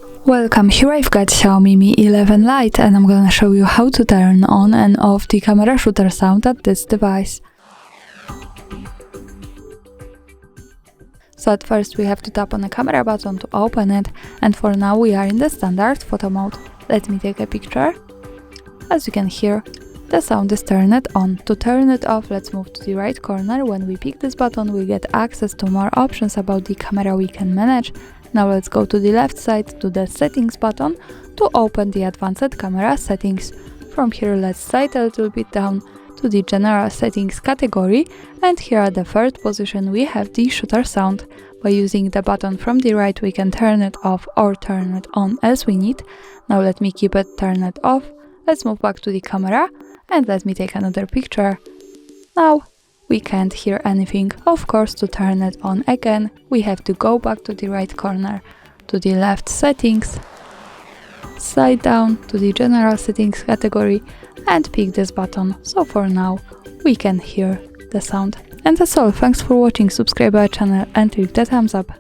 Welcome, here I've got Xiaomi Mi 11 Lite and I'm gonna show you how to turn on and off the camera shooter sound at this device. So at first we have to tap on the camera button to open it, and for now we are in the standard photo mode. Let me take a picture. As you can hear, the sound is turned on. To turn it off, let's move to the right corner. When we pick this button, we get access to more options about the camera we can manage. Now let's go to the left side to the settings button to open the advanced camera settings. From here let's slide a little bit down to the general settings category, and here at the third position we have the shooter sound. By using the button from the right we can turn it off or turn it on as we need. Now let me keep it turned off. Let's move back to the camera and let me take another picture. Now we can't hear anything. Of course, to turn it on again, we have to go back to the right corner to the left settings, slide down to the general settings category and pick this button. So for now, we can hear the sound. And that's all. Thanks for watching, subscribe our channel and leave the thumbs up.